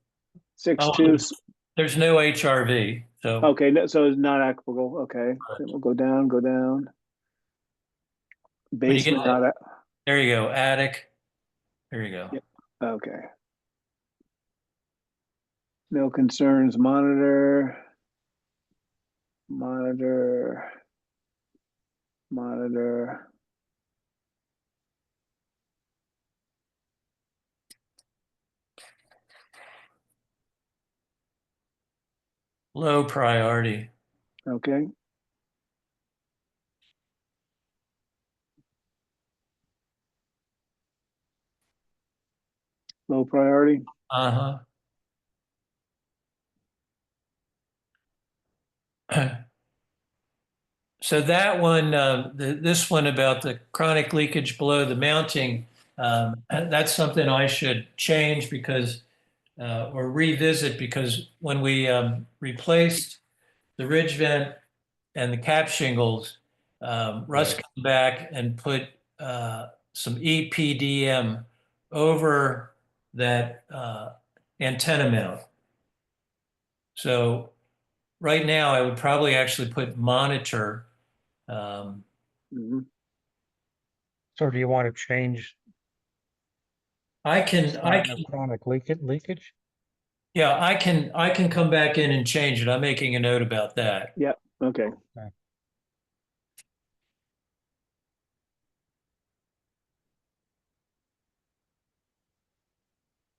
6.2. There's no HRV. So Okay, no, so it's not applicable. Okay, then we'll go down, go down. when you get Basement, not a, there you go. Attic. There you go. Yep. Okay. No concerns. Monitor. Monitor. Monitor. Low priority. Okay. Low priority. Uh-huh. So that one, this one about the chronic leakage below the mounting, that's something I should change because, or revisit because when we replaced the ridge vent and the cap shingles, Russ Right. came back and put some EPDM over that antenna mount. So right now I would probably actually put monitor. Mhm. So do you want to change I can sign of chronic leakage? yeah, I can come back in and change it. I'm making a note about that. Yeah, okay. Okay.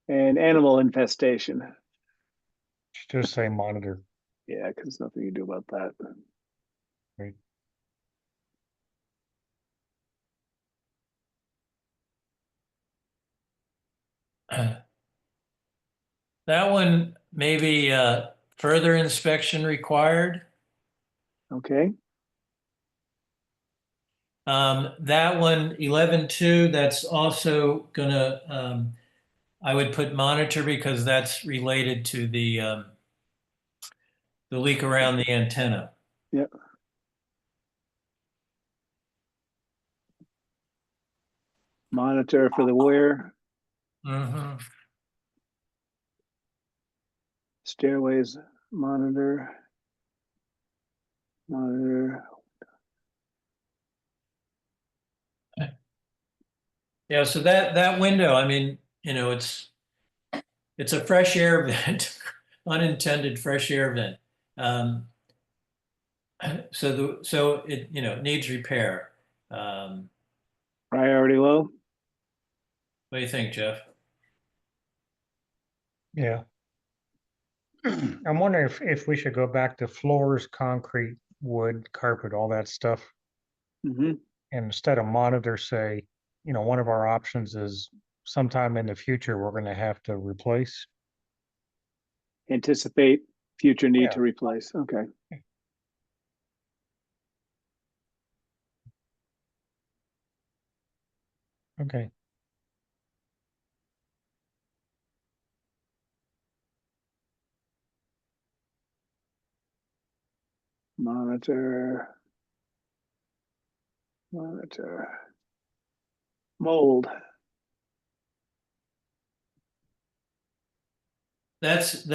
And animal infestation. Just say monitor. Yeah, because nothing you do about that. Right. That one maybe further inspection required. Okay, That one, 11.2, that's also gonna, I would put monitor because that's related to the leak around the antenna. yeah. Monitor for the wear, Mhm. stairways, monitor. Yeah, so that window, I mean, you know, it's a fresh air vent, unintended fresh air vent. Um, so it, you know, needs repair. Priority low. What do you think, Jeff? Yeah. I'm wondering if we should go back to floors, concrete, wood, carpet, all that stuff. Mhm. And instead of monitor, say, one of our options is sometime in the future, we're gonna have to replace. Anticipate future need Yeah. to replace. Okay. Okay. Monitor. Mold. That's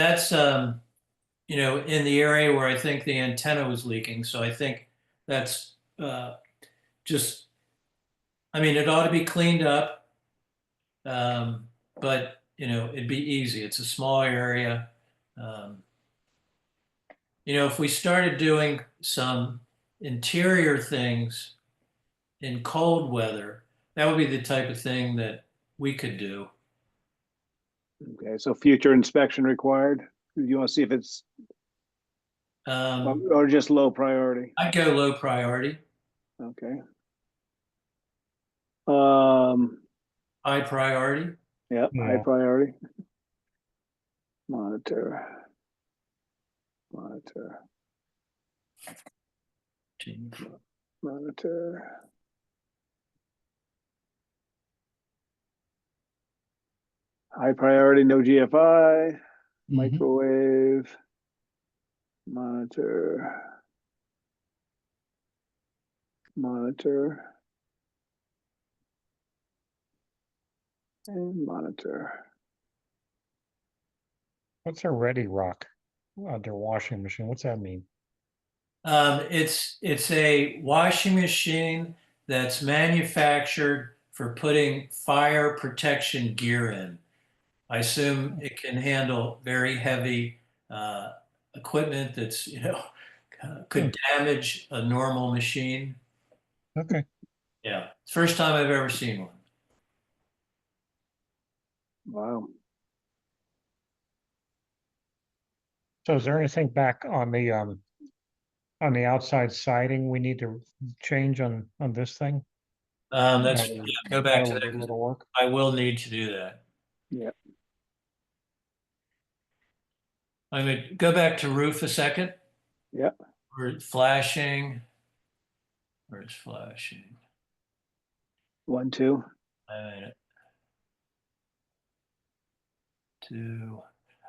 you know, in the area where I think the antenna was leaking. So I think that's just, I mean, it ought to be cleaned up, but you know, it'd be easy. It's a small area. Um, you know, if we started doing some interior things in cold weather, that would be the type of thing that we could do. Okay, so future inspection required. You want to see if it's or just low priority. I'd go low priority, Okay. high priority. Yeah, high Yeah. priority. Monitor. High priority, no GFI. Microwave. Monitor. And monitor. What's a ready rock under washing machine? What's that mean? It's a washing machine that's manufactured for putting fire protection gear in. I assume it can handle very heavy equipment that's, you know, could damage a normal machine. Okay. Yeah, first time I've ever seen one. Wow. So is there anything back on the outside siding we need to change on this thing? That's, Now yeah, that- go back now to that we that, did a 'cause little work. I will need to do that. Yeah. I'm gonna go back to roof a second. Yeah. We're flashing. Where's flashing? 1, 2. Two.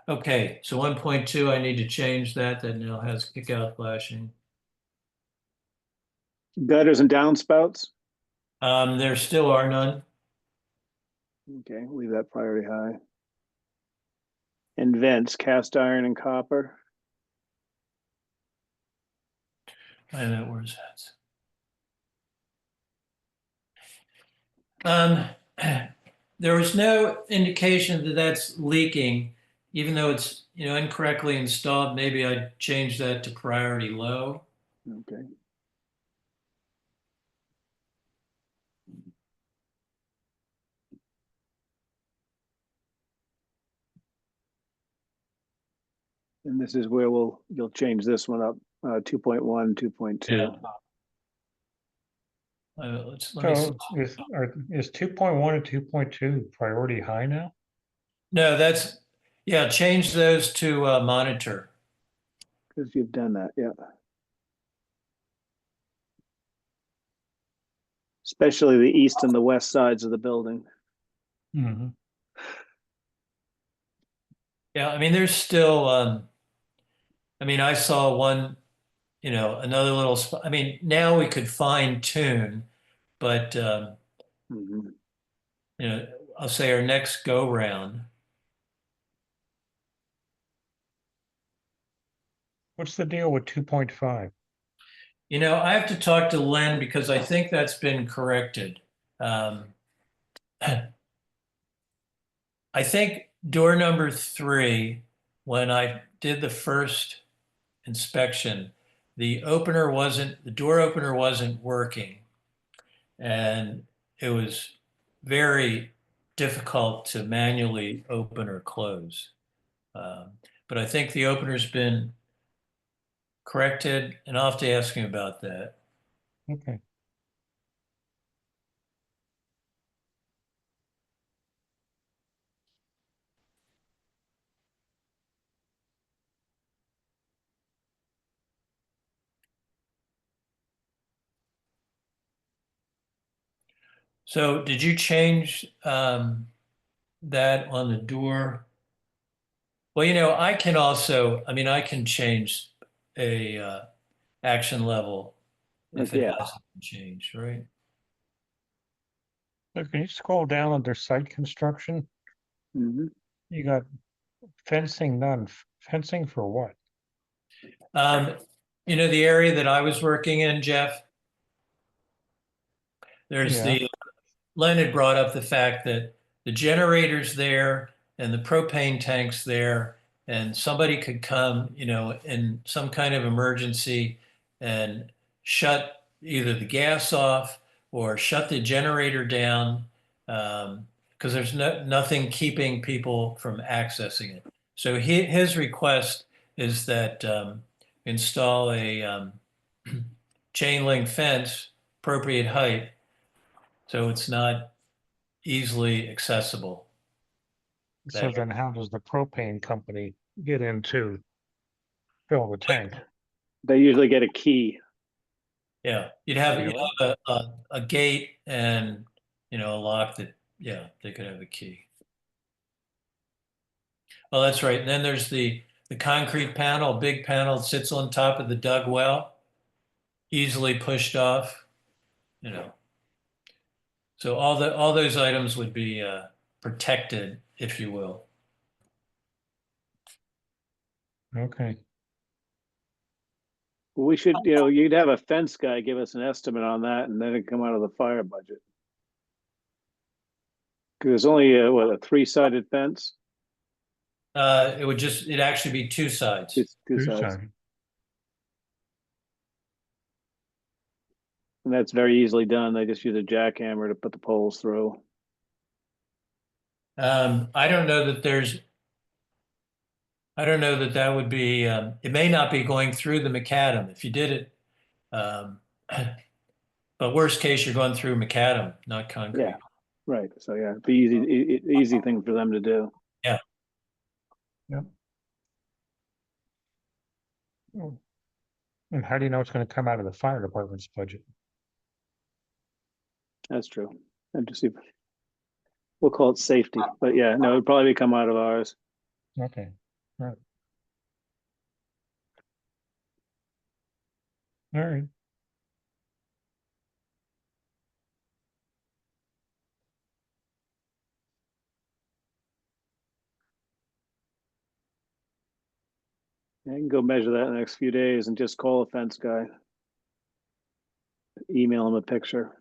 Okay, so 1.2, I need to change that. That now has kick out flashing. Gutters and downspouts. There still are none. Okay, leave that priority high. And vents, cast iron and copper. I know, where's that? There was no indication that that's leaking, even though it's, incorrectly installed. Maybe I'd change that to priority low. Okay. And this is where you'll change this one up, 2.1, 2.2. Let me see. So is 2.1 and 2.2 priority high now? No, change those to monitor. Because you've done that, yeah. Especially the east and the west sides of the building. Mm-hmm. Yeah, I mean, there's still, I saw one, another little spot. I mean, now we could fine tune, but, Mhm. I'll say our next go round. What's the deal with 2.5? I have to talk to Len because I think that's been corrected. Um, I think door number 3, when I did the first inspection, the door opener wasn't working. And it was very difficult to manually open or close. But I think the opener's been corrected, and I'll have to ask him about that. Okay. So did you change that on the door? Well, I can also, I can change a action level if it Yeah. hasn't been changed, right? So can you scroll down under site construction? Mhm. You got fencing done. Fencing for what? The area that I was working in, Jeff, there's Yeah. Len had brought up the fact that the generator's there and the propane tank's there, and somebody could come, in some kind of emergency and shut either the gas off or shut the generator down, because there's nothing keeping people from accessing it. So his request is that install a chain link fence, appropriate height, so it's not easily accessible. So then how does the propane company get in to fill the tank? They usually get a key. Yeah, you'd have Really? a gate and, a lock that, yeah, they could have a key. Well, that's right. And then there's the concrete panel, big panel that sits on top of the dug well, easily pushed off, So all those items would be protected, if you will. Okay. We should, you'd have a fence guy give us an estimate on that, and then it'd come out of the fire budget. Because there's only a 3-sided fence. It'd actually be 2 sides. It's two Two sides, sided. and that's very easily done. They just use a jackhammer to put the poles through. I don't know that that would be, it may not be going through the macadam if you did it. But worst case, you're going through macadam, not concrete. Yeah, right. So yeah, it'd be easy thing for them to do. Yeah. Yep. Oh. And how do you know it's going to come out of the fire department's budget? That's true. And just we'll call it safety, but yeah, no, it'd probably come out of ours. Okay. Right. All right. I can go measure that in the next few days and just call a fence guy. Email him a picture.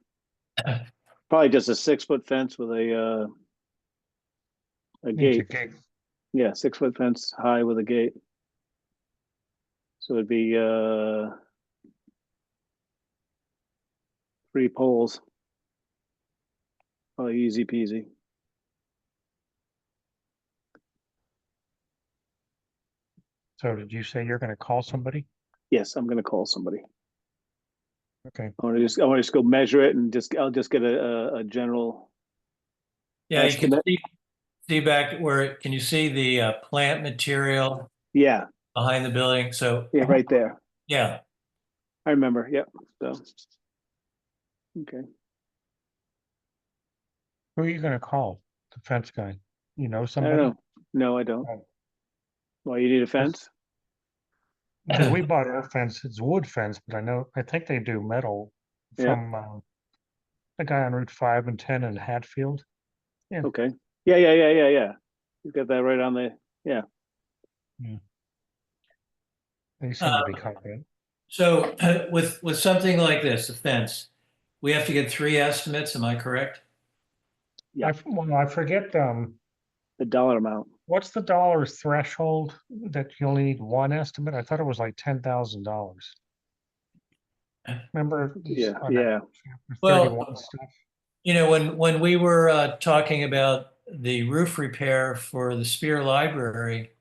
Probably just a 6-foot fence with a Needs a gate. gate. Yeah, 6-foot fence high with a gate. So it'd be 3 poles. Probably easy peasy. So did you say you're gonna call somebody? Yes, I'm gonna call somebody. Okay. I want to just go measure it and I'll just get a general Yeah, you can estimate. see back where, can you see the plant material Yeah, behind the building? So, yeah, right there. yeah, I remember. Yep. So, okay. Who are you gonna call? The fence guy? You know I somebody? don't know. No, I don't. Oh. Why you need a fence? Because we bought our fence, it's wood fence, but I think they do metal Yeah. from the guy on Route 5 and 10 in Hatfield. Okay. Yeah. You got that right on the. Yeah. They seem to be confident. so with something like this, a fence, we have to get 3 estimates, am I correct? Yeah. Well, I forget, The dollar amount. what's the dollar threshold that you only need one estimate? I thought it was like $10,000. Remember? Yeah. On that Yeah. chapter Well, 31 stuff? you know, when we were talking about the roof repair for the Spear Library,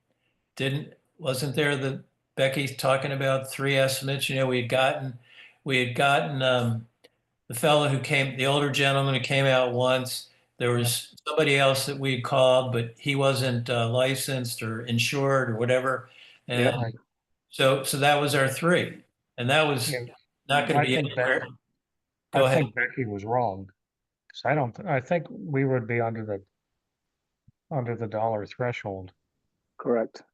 wasn't there Becky's talking about 3 estimates? You know, we had gotten the fellow who came, the older gentleman who came out once. There was somebody else that we had called, but he wasn't licensed or insured or whatever. Yeah. And Right. so that was our 3, and that was Yeah. not going I to be think anywhere. I Go ahead. think Becky was wrong. 'Cause I think we would be under the dollar threshold. Correct.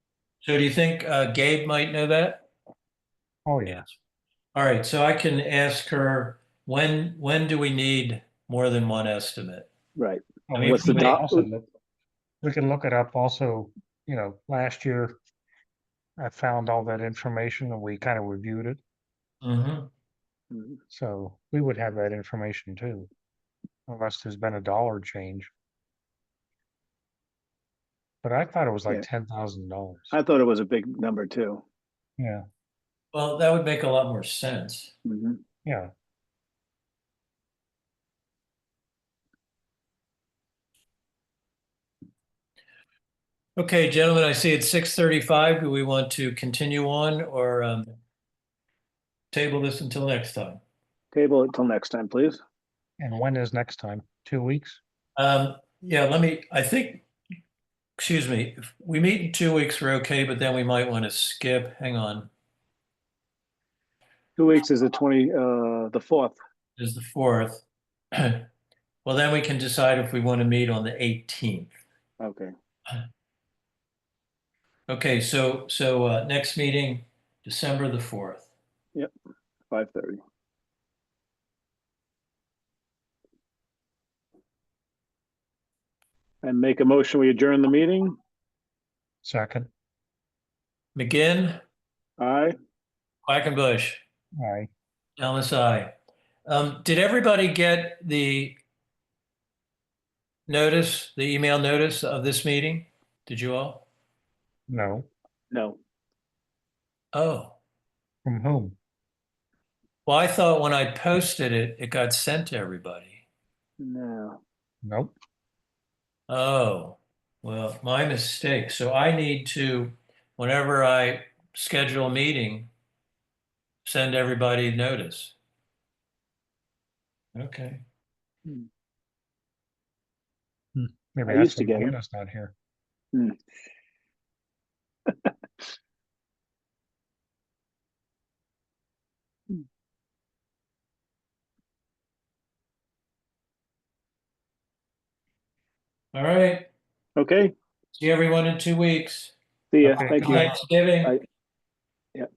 So do you think Gabe might know that? Oh, yeah. All right, so I can ask her, when do we need more than 1 estimate? Right. I Well, mean, What's the we can look it up also, last year I found all that information and we kind of reviewed it. Mhm. Mhm. So we would have that information too, unless there's been a dollar change. But I thought it was like Yeah. $10,000. I thought it was a big number too. Yeah, Well, that would make a lot more sense. Hmm. yeah. Okay, gentlemen, I see it's 6:35. Do we want to continue on or table this until next time? Table it till next time, please. And when is next time? 2 weeks? Yeah, I think, excuse me, if we meet in 2 weeks, we're okay, but then we might want to skip. Hang on, 2 weeks is the 4th. is the 4th. Well, then we can decide if we want to meet on the 18th. Okay. Okay, so next meeting, December the 4th. 5:30. And make a motion, we adjourn the meeting. Second? McGinn, Aye. Quackenbush, Aye. Ellis, aye. Did everybody get the email notice of this meeting? Did you all? No. No. Oh, From whom? well, I thought when I posted it, it got sent to everybody. No. Nope. Oh, well, my mistake. So I need to, whenever I schedule a meeting, send everybody notice. Okay. Maybe I that's used to when get 'em. McGinnis not here. All right. Okay. See everyone in 2 weeks. See ya. Okay. Thank you. Thanksgiving. Bye. Yep.